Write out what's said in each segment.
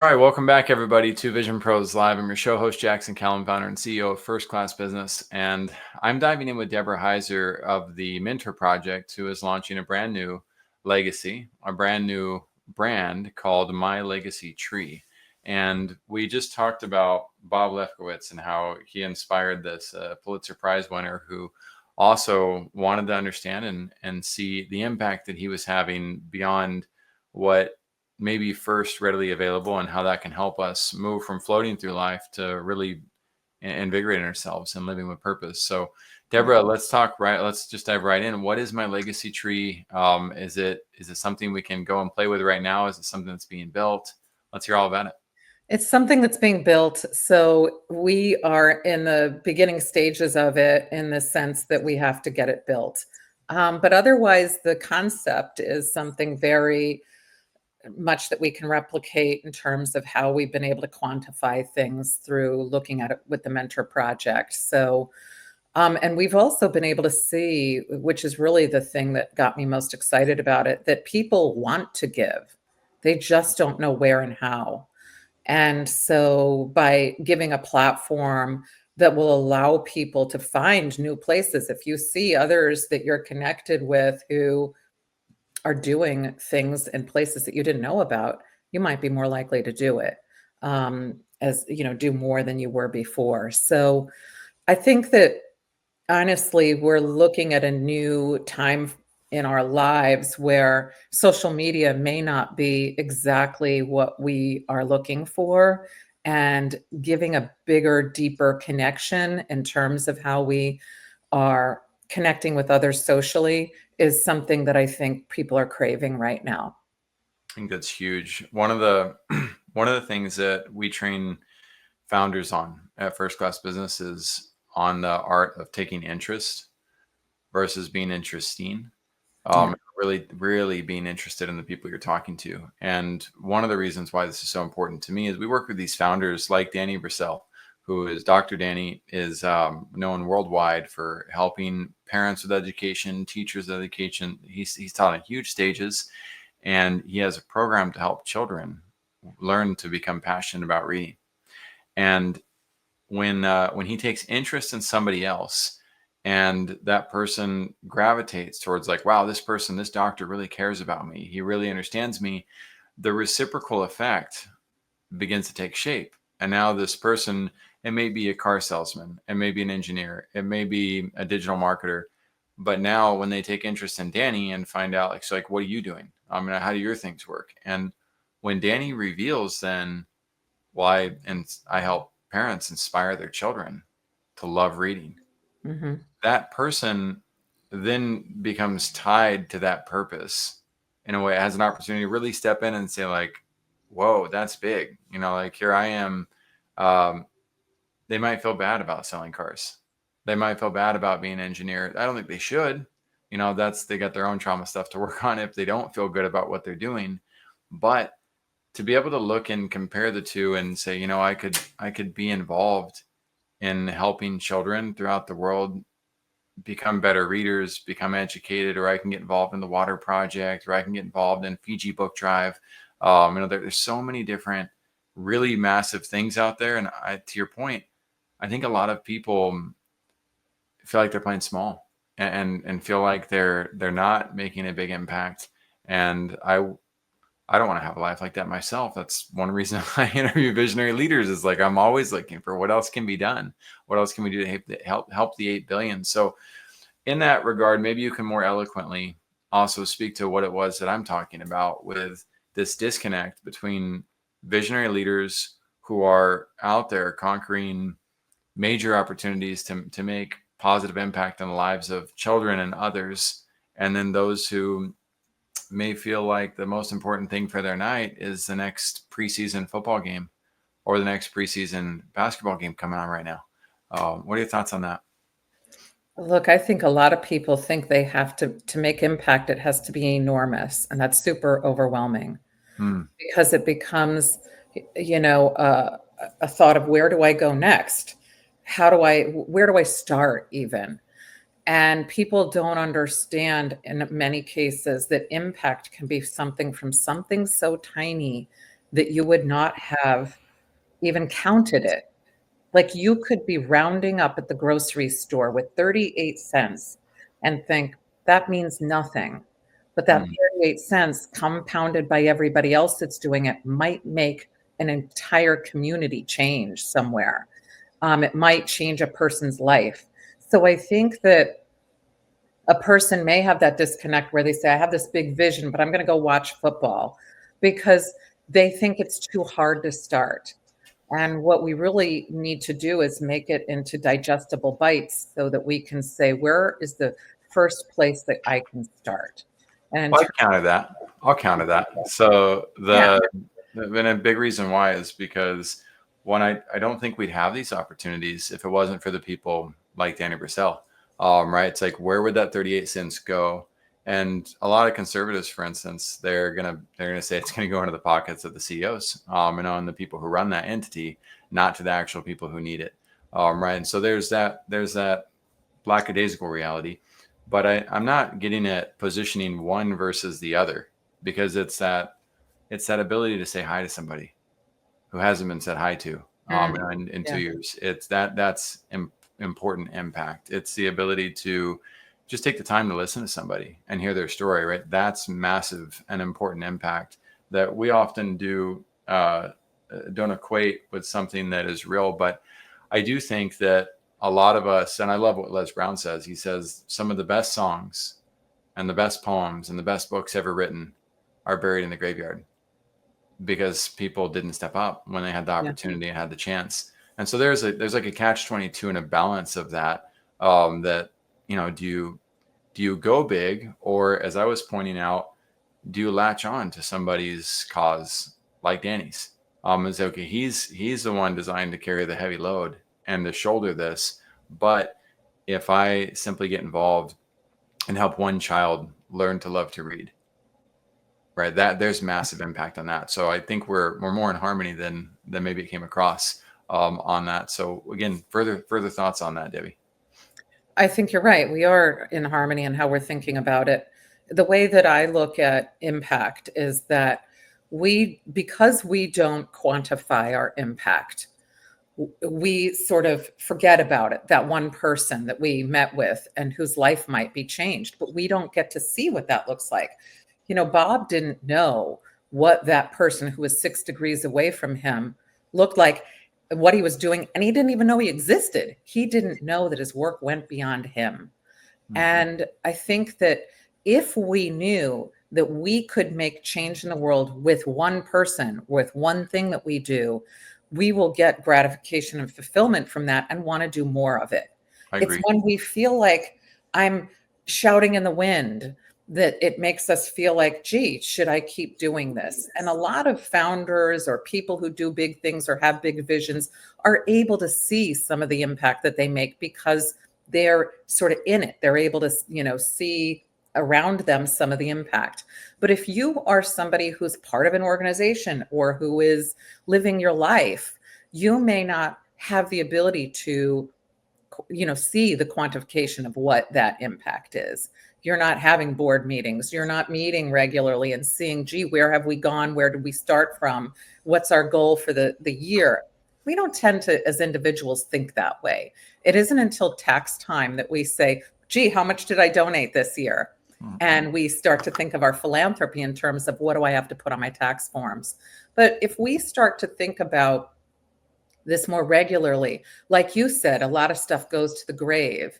All right, welcome back, everybody, to Vision Pros Live. I'm your show host, Jackson Callum, founder and CEO of First Class Business. And I'm diving in with Deborah Heiser of the Mentor Project, who is launching a brand new legacy, a brand new brand called My Legacy Tree. And we just talked about Bob Lefkowitz and how he inspired this Pulitzer Prize winner who also wanted to understand and see the impact that he was having beyond what maybe first readily available, and how that can help us move from floating through life to really invigorating ourselves and living with purpose. So Deborah, let's just dive right in. What is My Legacy Tree? Is it something we can go and play with right now? Is it something that's being built? Let's hear all about it. It's something that's being built. So we are in the beginning stages of it in the sense that we have to get it built. But otherwise, the concept is something very much that we can replicate in terms of how we've been able to quantify things through looking at it with the Mentor Project. So, and we've also been able to see, which is really the thing that got me most excited about it, that people want to give. They just don't know where and how. And so by giving a platform that will allow people to find new places, if you see others that you're connected with who are doing things in places that you didn't know about, you might be more likely to do it, as you know, do more than you were before. So I think that honestly, we're looking at a new time in our lives where social media may not be exactly what we are looking for, and giving a bigger, deeper connection in terms of how we are connecting with others socially is something that I think people are craving right now. I think that's huge. One of the one of the things that we train founders on at First Class Business is on the art of taking interest versus being interesting. Yeah. Really being interested in the people you're talking to. And one of the reasons why this is so important to me is we work with these founders like Danny Brissell, who is Dr. Danny, is known worldwide for helping parents with education, teachers with education. He's taught on huge stages, and he has a program to help children learn to become passionate about reading. And when he takes interest in somebody else, and that person gravitates towards like, wow, this doctor really cares about me, he really understands me, the reciprocal effect begins to take shape. And now this person, it may be a car salesman, it may be an engineer, it may be a digital marketer, but now when they take interest in Danny and find out like, so like, what are you doing, how do your things work? And when Danny reveals then why, and I help parents inspire their children to love reading, Hmm. that person then becomes tied to that purpose in a way. It has an opportunity to really step in and say like, whoa, that's big. Like here I am. Um, they might feel bad about selling cars. They might feel bad about being an engineer. I don't think they should. They got their own trauma stuff to work on if they don't feel good about what they're doing. But to be able to look and compare the two and say, I could be involved in helping children throughout the world become better readers, become educated, or I can get involved in the water project, or I can get involved in Fiji book drive. There's so many different really massive things out there. And to your point, I think a lot of people feel like they're playing small and feel like they're not making a big impact. And I don't want to have a life like that myself. That's one reason I interview visionary leaders, is like, I'm always looking for what else can be done. What else can we do to help the 8 billion? So in that regard, maybe you can more eloquently also speak to what it was that I'm talking about with this disconnect between visionary leaders who are out there conquering major opportunities to make positive impact on the lives of children and others, and then those who may feel like the most important thing for their night is the next preseason football game or the next preseason basketball game coming on right now. What are your thoughts on that? Look, I think a lot of people think they have to make impact, it has to be enormous, and that's super overwhelming Hmm. because it becomes, you know, a thought of where do I go next? Where do I start even? And people don't understand in many cases that impact can be something from something so tiny that you would not have even counted it. Like, you could be rounding up at the grocery store with 38 cents and think, "That means nothing." But that Mm. 38 cents compounded by everybody else that's doing it might make an entire community change somewhere. It might change a person's life. So I think that a person may have that disconnect where they say, "I have this big vision, but I'm gonna go watch football," because they think it's too hard to start. And what we really need to do is make it into digestible bites so that we can say, where is the first place that I can start? And in Well, terms, I counter that. I'll counter that. So yeah, and a big reason why is because one, I don't think we'd have these opportunities if it wasn't for the people like Danny Brissell. Right? It's like, where would that 38 cents go? And a lot of conservatives, for instance, they're gonna say it's gonna go into the pockets of the CEOs, and on the people who run that entity, not to the actual people who need it. Right. And so there's that lackadaisical reality. But I'm not getting at positioning one versus the other, because it's that ability to say hi to somebody who hasn't been said hi to mm, in yeah, 2 years. It's that's important impact. It's the ability to just take the time to listen to somebody and hear their story. Right, that's massive and important impact that we often don't equate with something that is real. But I do think that a lot of us, and I love what Les Brown says. He says some of the best songs and the best poems and the best books ever written are buried in the graveyard because people didn't step up when they had the yeah. opportunity and had the chance. And so there's like a catch-22 and a balance of that. That do you go big, or, as I was pointing out, do you latch on to somebody's cause like Danny's? And say, okay, he's the one designed to carry the heavy load and to shoulder this. But if I simply get involved and help one child learn to love to read, right, that there's massive impact on that. So I think we're more in harmony than maybe it came across on that. So again, further thoughts on that, Debbie? I think you're right. We are in harmony in how we're thinking about it. The way that I look at impact is that because we don't quantify our impact, we sort of forget about it, that one person that we met with and whose life might be changed, but we don't get to see what that looks like. Bob didn't know what that person who was 6 degrees away from him looked like, what he was doing, and he didn't even know he existed. He didn't know that his work went beyond him. Mhm. And I think that if we knew that we could make change in the world with one person, with one thing that we do, we will get gratification and fulfillment from that and want to do more of it. I It's agree. when we feel like I'm shouting in the wind that it makes us feel like, gee, should I keep doing this? And a lot of founders or people who do big things or have big visions are able to see some of the impact that they make because they're sort of in it. They're able to, see around them some of the impact. But if you are somebody who's part of an organization or who is living your life, you may not have the ability to, see the quantification of what that impact is. You're not having board meetings. You're not meeting regularly and seeing, gee, where have we gone? Where did we start from? What's our goal for the year? We don't tend to, as individuals, think that way. It isn't until tax time that we say, gee, how much did I donate this year? Mhm. And we start to think of our philanthropy in terms of, what do I have to put on my tax forms? But if we start to think about this more regularly, like you said, a lot of stuff goes to the grave.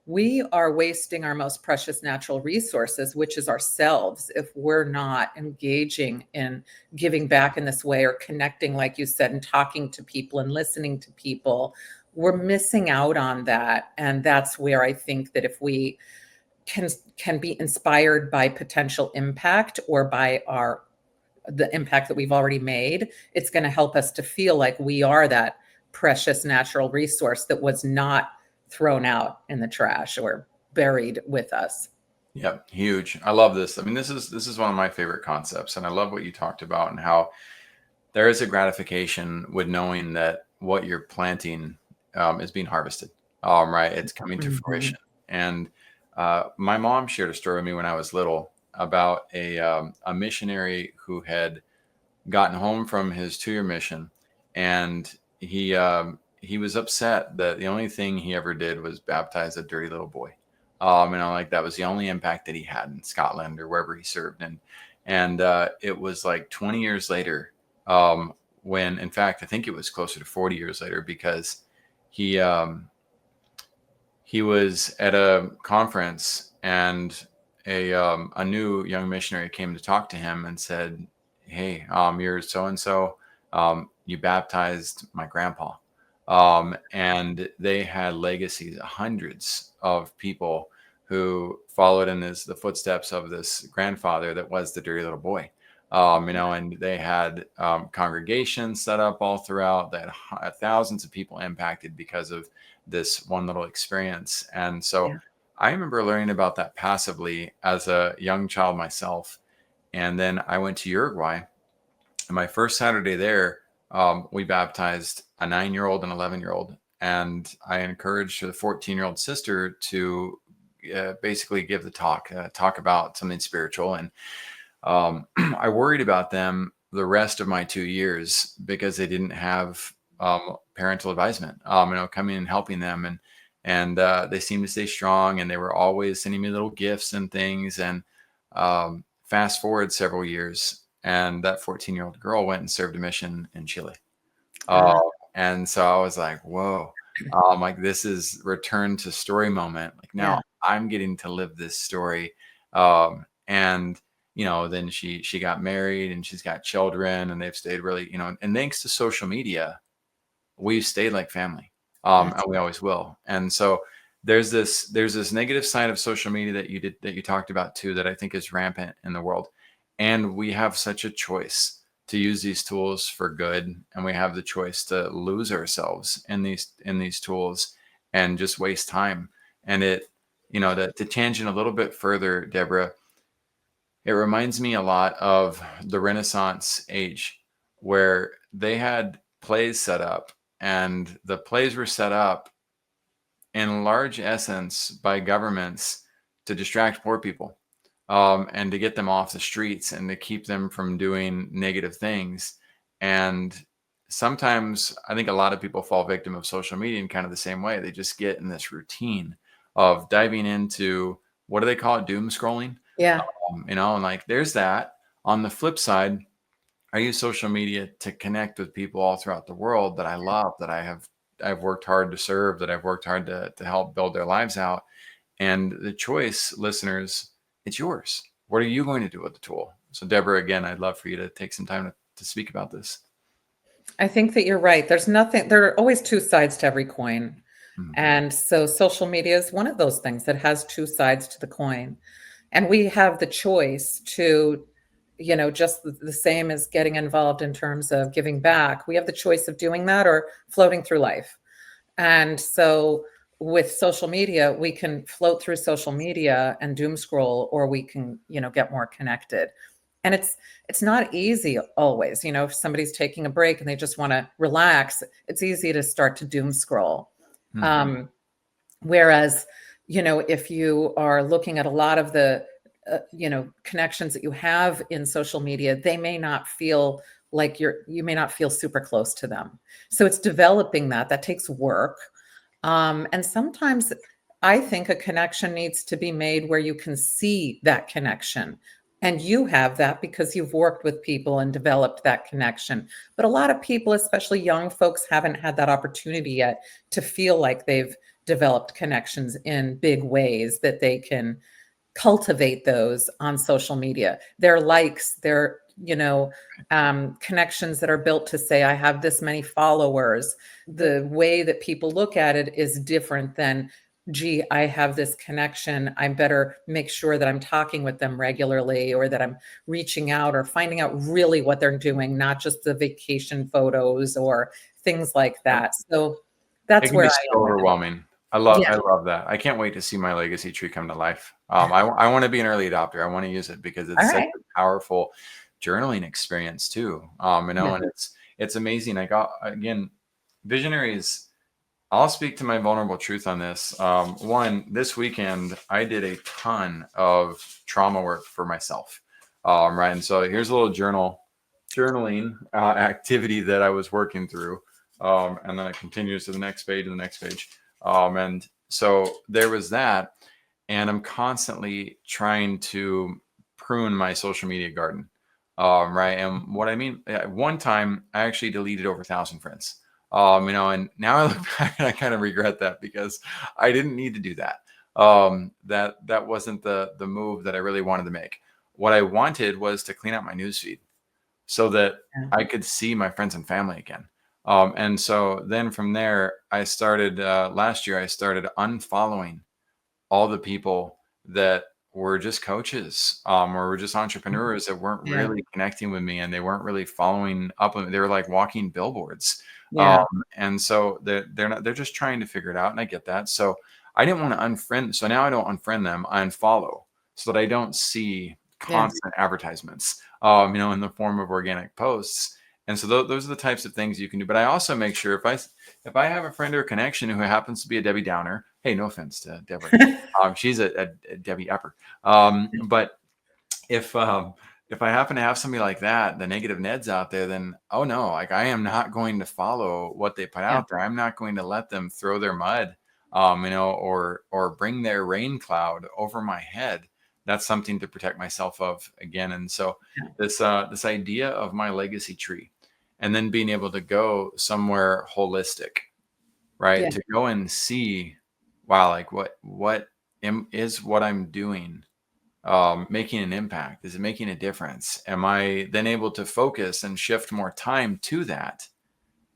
We are wasting our most precious natural resources, which is ourselves, if we're not engaging in giving back in this way or connecting, like you said, and talking to people and listening to people. We're missing out on that. And that's where I think that if we can can be inspired by potential impact or by the impact that we've already made, it's going to help us to feel like we are that precious natural resource that was not thrown out in the trash or buried with us. Yeah, huge. I love this. I mean, this is one of my favorite concepts, and I love what you talked about and how there is a gratification with knowing that what you're planting is being harvested. Right, it's coming to Mhm. fruition. And my mom shared a story with me when I was little about a missionary who had gotten home from his 2-year mission, and he was upset that the only thing he ever did was baptize a dirty little boy. Like that was the only impact that he had in Scotland or wherever he served. And it was like 20 years later, when in fact I think it was closer to 40 years later, because he he was at a conference, and a new young missionary came to talk to him and said, "Hey, you're so and so. You baptized my grandpa." And they had legacies, hundreds of people who followed in the footsteps of this grandfather that was the dirty little boy. And they had congregations set up all throughout. That thousands of people impacted because of this one little experience. And so Yeah. I remember learning about that passively as a young child myself. And then I went to Uruguay, and my first Saturday there, we baptized a 9-year-old and 11-year-old. And I encouraged the 14-year-old sister to basically give the talk about something spiritual. And I worried about them the rest of my 2 years because they didn't have parental advisement, coming and helping them. And they seemed to stay strong, and they were always sending me little gifts and things. And fast forward several years, and that 14-year-old girl went and served a mission in Chile. Uh, And so I was like, whoa, like this is return to story moment. Like yeah. now I'm getting to live this story. And then she got married, and she's got children, and they've stayed really, and thanks to social media, we've stayed like family. And That's we always will. And so there's this negative side of social media that you talked about too, that I think is rampant in the world. And we have such a choice to use these tools for good, and we have the choice to lose ourselves in these tools and just waste time. And to tangent a little bit further, Deborah, it reminds me a lot of the Renaissance age, where they had plays set up, and the plays were set up in large essence by governments to distract poor people, and to get them off the streets and to keep them from doing negative things. And sometimes I think a lot of people fall victim of social media in kind of the same way. They just get in this routine of diving into, what do they call it? Doom scrolling. yeah. And like there's that. On the flip side, I use social media to connect with people all throughout the world that I love, that I've worked hard to serve, that I've worked hard to help build their lives out. And the choice, listeners, it's yours. What are you going to do with the tool? So, Deborah, again, I'd love for you to take some time to speak about this. I think that you're right. There are always two sides to every coin. Mhm. And so social media is one of those things that has two sides to the coin. And we have the choice to, just the same as getting involved in terms of giving back. We have the choice of doing that or floating through life. And so with social media, we can float through social media and doom scroll, or we can, get more connected. And it's not easy always. If somebody's taking a break and they just want to relax, it's easy to start to doom scroll. Mhm. Um, Whereas, if you are looking at a lot of the, connections that you have in social media, they may not feel like you may not feel super close to them. So it's developing that takes work. And sometimes I think a connection needs to be made where you can see that connection. And you have that because you've worked with people and developed that connection. But a lot of people, especially young folks, haven't had that opportunity yet to feel like they've developed connections in big ways that they can cultivate those on social media. Their likes, their, connections that are built to say, I have this many followers. The way that people look at it is different than, gee, I have this connection. I better make sure that I'm talking with them regularly, or that I'm reaching out or finding out really what they're doing, not just the vacation photos or things like that. So It that's can where be I so am with it. overwhelming. Yeah. I love that. I can't wait to see my legacy tree come to life. I want to be an early adopter. I want to use it because All it's such right. a powerful journaling experience too. Yeah. And it's amazing. I got, again, visionaries. I'll speak to my vulnerable truth on this. One, this weekend, I did a ton of trauma work for myself. Right. And so here's a little journal journaling activity that I was working through. And then it continues to the next page and the next page. And so there was that. And I'm constantly trying to prune my social media garden. Right. And what I mean, at one time, I actually deleted over 1,000 friends. And now I look back and I kind of regret that because I didn't need to do that. That wasn't the move that I really wanted to make. What I wanted was to clean out my newsfeed so that Yeah. I could see my friends and family again. And so then from there, I started last year, I started unfollowing all the people that were just coaches or were just entrepreneurs that weren't Yeah. really connecting with me and they weren't really following up with me. They were like walking billboards. Yeah. And so they're just trying to figure it out. And I get that. So I didn't want to unfriend. So now I don't unfriend them. I unfollow so that I don't see Yeah. constant advertisements, in the form of organic posts. And so those are the types of things you can do. But I also make sure if I have a friend or a connection who happens to be a Debbie Downer, hey, no offense to Deborah, she's a Debbie Upper. But if I happen to have somebody like that, the negative Neds out there, then oh no, like I am not going to follow what they put Yeah. out there. I'm not going to let them throw their mud, or bring their rain cloud over my head. That's something to protect myself of again. And so Yeah. this idea of my legacy tree, and then being able to go somewhere holistic, right? Yeah. To go and see, wow, like is what I'm doing making an impact? Is it making a difference? Am I then able to focus and shift more time to that?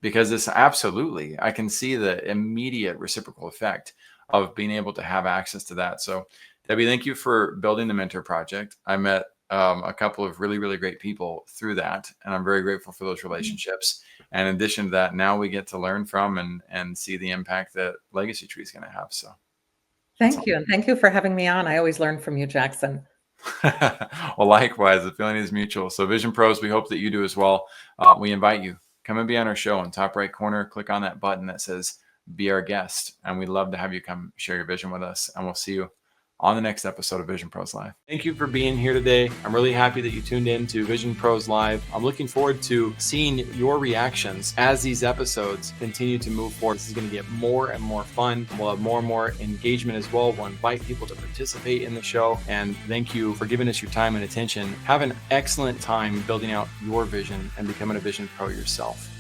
Because it's absolutely, I can see the immediate reciprocal effect of being able to have access to that. So, Debbie, thank you for building the Mentor Project. I met a couple of really, really great people through that, and I'm very grateful for those relationships. And in addition to that, now we get to learn from and see the impact that Legacy Tree is going to have. So that's Thank you. And thank you for having me on. I always learn from you, Jackson. well, likewise, the feeling is mutual. So, Vision Pros, we hope that you do as well. We invite you, come and be on our show. In top right corner, click on that button that says "Be Our Guest," and we'd love to have you come share your vision with us. And we'll see you on the next episode of Vision Pros Live. Thank you for being here today. I'm really happy that you tuned in to Vision Pros Live. I'm looking forward to seeing your reactions as these episodes continue to move forward. This is going to get more and more fun. We'll have more and more engagement as well. We'll invite people to participate in the show. And thank you for giving us your time and attention. Have an excellent time building out your vision and becoming a Vision Pro yourself.